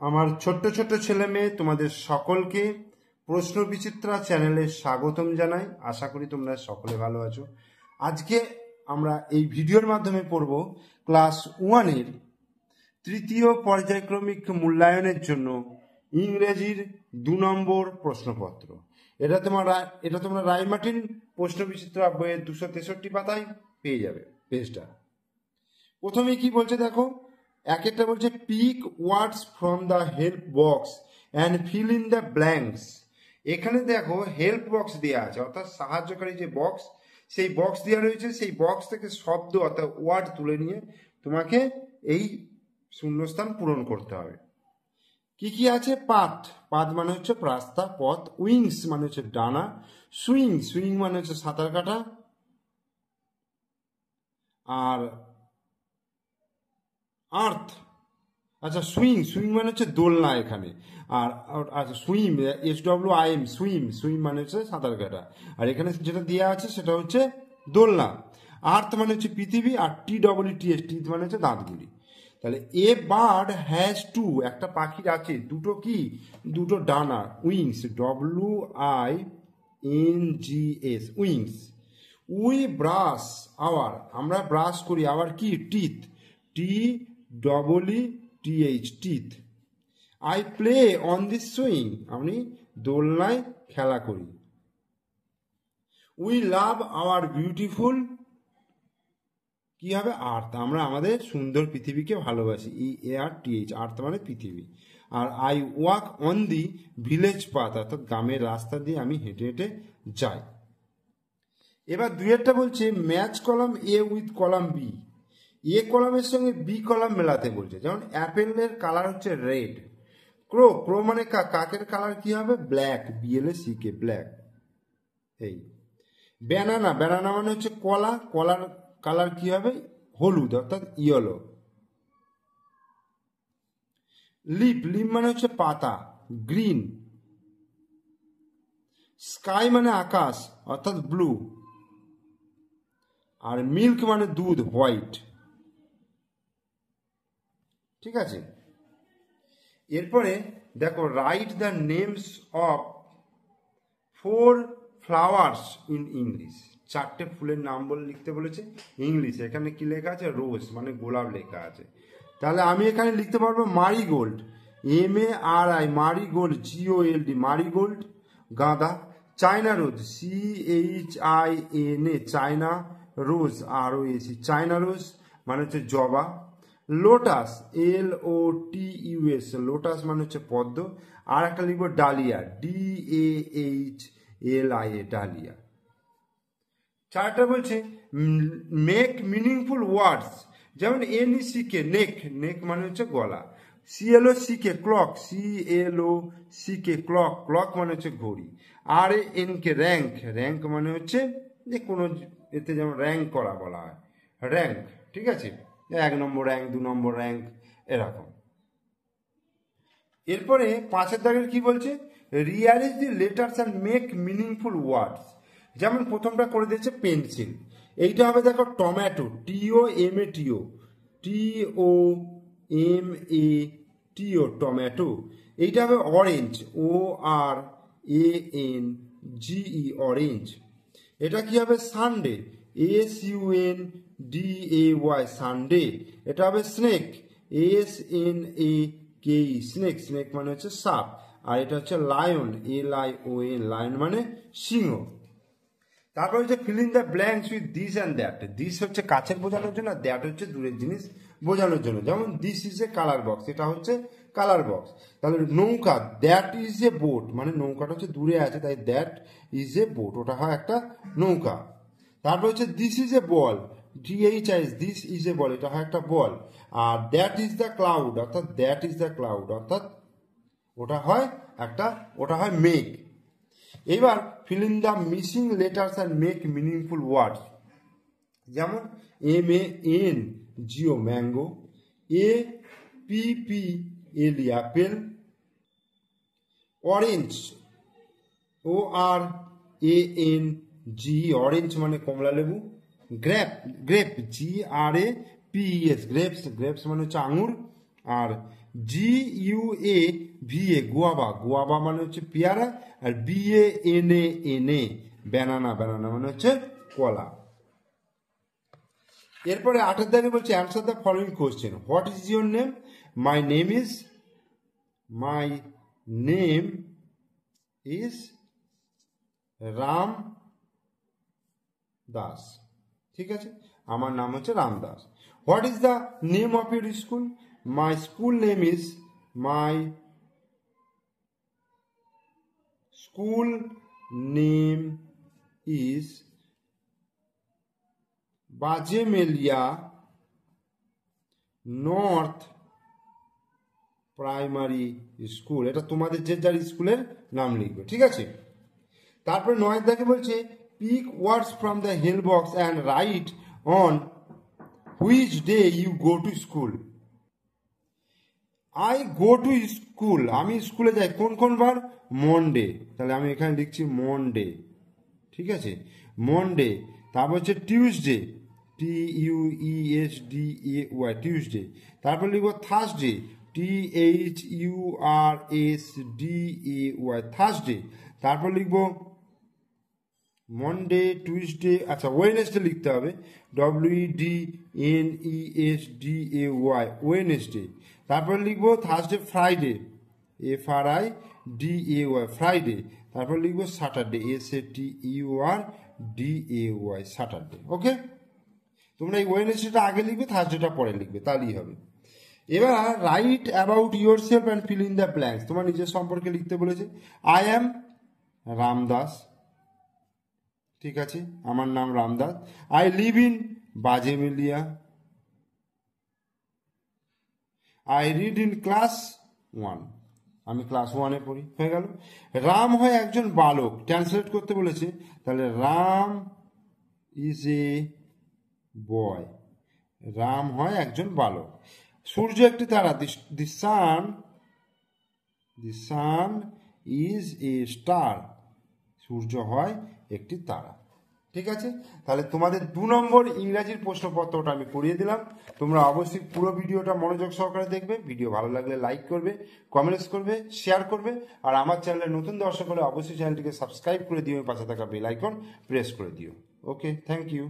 আমার ছোট্ট ছোট্ট ছেলে মেয়ে তোমাদের সকলকে প্রশ্ন বিচিত্রা চ্যানেলে স্বাগতম জানাই। আশা করি তোমরা সকলে ভালো আছো। আজকে আমরা এই ভিডিওর মাধ্যমে পড়ব ক্লাস 1-এর তৃতীয় পর্যায়ক্রমিক মূল্যায়নের জন্য ইংরেজির 2 নম্বর প্রশ্নপত্র। এটা তোমরা রায়মার্টিন প্রশ্ন বিচিত্রা বইয়ের 263 পাতায় পেয়ে যাবে পেজটা। প্রথমে কি বলছে দেখো, একটা বলছে pick words from the help box and fill in the blanks. এখানে দেখো হেল্প বক্স দেওয়া আছে, অর্থাৎ সাহায্যকারী যে বক্স, সেই বক্স দেওয়া রয়েছে। সেই বক্স থেকে শব্দ অর্থাৎ ওয়ার্ড তুলে নিয়ে তোমাকে এই শূন্যস্থান পূরণ করতে হবে। কি কি আছে? পাথ, পাথ মানে হচ্ছে রাস্তা, পথ। উইংস মানে হচ্ছে ডানা। সুইং, সুইং মানে হচ্ছে সাঁতার কাটা। আর আর্থ, আচ্ছা সুইং, সুইং মানে হচ্ছে দোলনা এখানে। আর আচ্ছা সুইম, SWIM, সুইম, সুইম মানে হচ্ছে সাঁতার কাটা। আর এখানে যেটা দেওয়া আছে সেটা হচ্ছে দোলনা। আর্থ মানে হচ্ছে পৃথিবী। আর TEETH, টিথ মানে হচ্ছে দাঁতগুলি। তাহলে এ বার্ড হ্যাজ টু, একটা পাখির আছে দুটো ডানা। Wings, WINGS, wings. We brush, hour, আমরা ব্রাশ করি। আওয়ার কি? Teeth, TEETH, teeth. I play on the swing, আমি দোলনায় খেলা করি। উই লাভ আওয়ার বিউটিফুল, কি হবে? আর্থ, আমরা আমাদের সুন্দর পৃথিবীকে ভালোবাসি। EARTH, আর্থ মানে পৃথিবী। আর I walk on the village path, অর্থাৎ গ্রামের রাস্তা দিয়ে আমি হেঁটে হেঁটে যাই। এবার দুইয়েরটা বলছে match column A with column B। এ কলামের সঙ্গে বি কলাম মেলাতে বলছে। যেমন অ্যাপেলের কালার হচ্ছে রেড। ক্রো, ক্রো মানে কাকের কালার কি হবে? Black, BLACK, black. এই ব্যানানা, ব্যানানা মানে হচ্ছে কলা, কলার কালার কি হবে? হলুদ, অর্থাৎ ইয়েলো। লিপ, লিপ মানে হচ্ছে পাতা, গ্রিন। স্কাই মানে আকাশ, অর্থাৎ ব্লু। আর মিল্ক মানে দুধ, হোয়াইট। ঠিক আছে। এরপরে দেখো, write the names of 4 flowers in English. 4টে ফুলের নাম বলে লিখতে বলেছে ইংলিশ। এখানে কি লেখা আছে? রোজ মানে গোলাপ লেখা আছে। তাহলে আমি এখানে লিখতে পারবো marigold, MARI, marigold, GOLD, marigold গাঁদা। China rose, CHINA, China rose, ROS, China rose মানে হচ্ছে জবা। লোটাস, LOTUS, লোটাস মানে হচ্ছে পদ্ম। আর একটা লিখবো ডালিয়া, DAHLIA, ডালিয়া। চারটা বলছে মেক মিনিংফুল ওয়ার্ডস। যেমন NECK, নেক, নেক মানে হচ্ছে গলা। CLOCK, clock, CLOCK, clock, clock মানে হচ্ছে ঘড়ি। RANK, র্যাঙ্ক, র্যাঙ্ক মানে হচ্ছে যে কোনো এতে যেমন র্যাঙ্ক করা বলা হয়, র্যাঙ্ক। ঠিক আছে, 1 নম্বর র্যাঙ্ক, 2 নম্বর র্যাঙ্ক, এরকম। এরপরে 5-এর দাগের কি বলছে? Rearrange the letters and make meaningful words. যেমন প্রথমটা করে দিয়েছে পেন্সিল, এইটা হবে দেখো টমেটো, TOMATO, টমেটো। এইটা হবে অরেঞ্জ, ORANGE, অরেঞ্জ। এটা কি হবে? Sunday, SUNDAY, Sunday. এটা হবে স্নেক, SNAKE, স্নেক, স্নেক মানে হচ্ছে সাপ। আর এটা হচ্ছে লায়ন, LION, লায়ন মানে সিংহ। তারপর হচ্ছে feel in the blanks with this and that. This হচ্ছে কাছের বোঝানোর জন্য, আর দ্যাট হচ্ছে দূরের জিনিস বোঝানোর জন্য। যেমন this is A colour box, এটা হচ্ছে কালার বক্স। তাহলে নৌকা, দ্যাট ইজ এ বোট, মানে নৌকাটা হচ্ছে দূরে আছে, তাই দ্যাট ইজ এ বোট, ওটা হয় একটা নৌকা। তারপর হচ্ছে this is a ball, DHIS, this is a ball, এটা হয় একটা বল। আর দ্যাট ইজ দ্য ক্লাউড, অর্থাৎ দ্যাট ইজ দ্য ক্লাউড, অর্থাৎ ওটা হয় মেঘ। এবার fill in the missing letters and make meaningful words. যেমন MANGO, mango. APPLE, apple. Orange, ORANGE, orange মানে কমলা লেবু। Grape, grape, GRAPES, grapes, grapes মানে হচ্ছে আঙুর। আর GUAVA গুয়াভা, গুয়াভা মানে হচ্ছে পেয়ারা, আর BANANA ব্যানানা, ব্যানানা মানে হচ্ছে কলা। এরপরে 8 দাগে বলছে answer the following question. What is your name? My name is Ram Das. ঠিক আছে, আমার নাম হচ্ছে Ram Das. What is the name of your school? My school name is Bajemelia north primary school. এটা তোমাদের যে যার স্কুলের নাম লিখবে। ঠিক আছে, তারপরে 9 দাগে বলছে pick words from the help box and write on which day you go to school. I go to school, আমি স্কুলে যাই কোন কোন বার? মনডে, তাহলে আমি এখানে লিখছি মনডে। ঠিক আছে, মনডে। তারপর হচ্ছে টিউসডে, TUESDAY টিউসডে। তারপর লিখবো থার্সডে, THURSDAY থার্সডে। তারপর লিখবো মনডে, টুইসডে, আচ্ছা ওয়েনেসডে লিখতে হবে, WEDNESDAY ওয়েনেসডে। তারপর লিখবো থার্সডে, ফ্রাইডে, FRIDAY ফ্রাইডে। তারপর লিখবো স্যাটারডে, SATURDAY স্যাটারডে। ওকে, তোমরা এই ওয়েনেসডেটা আগে লিখবে, থার্সডেটা পরে লিখবে, তাহলেই হবে। এবার right about your self and fill in the blanks, তোমার নিজের সম্পর্কে লিখতে বলেছে। I am Ramdas. ঠিক আছে, আমার নাম Ramdas. I live in Bajemelia. I read in class 1, আমি ক্লাস 1-এ পড়ি। হয়ে গেল। রাম হয় একজন বালক, ট্রান্সলেট করতে বলেছে, তাহলে রাম ইজ এ বয়, রাম হয় একজন বালক। সূর্য একটি তারা, দি সান ইজ এ স্টার, সূর্য হয় একটি তারা। ঠিক আছে, তাহলে তোমাদের 2 নম্বর ইংরাজির প্রশ্নপত্রটা আমি করিয়ে দিলাম। তোমরা অবশ্যই পুরো ভিডিওটা মনোযোগ সহকারে দেখবে। ভিডিও ভালো লাগলে লাইক করবে, কমেন্টস করবে, শেয়ার করবে। আর আমার চ্যানেলে নতুন দর্শক হলে অবশ্যই চ্যানেলটিকে সাবস্ক্রাইব করে দিও, পাশে থাকা বেল আইকন প্রেস করে দিও। ওকে, থ্যাংক ইউ।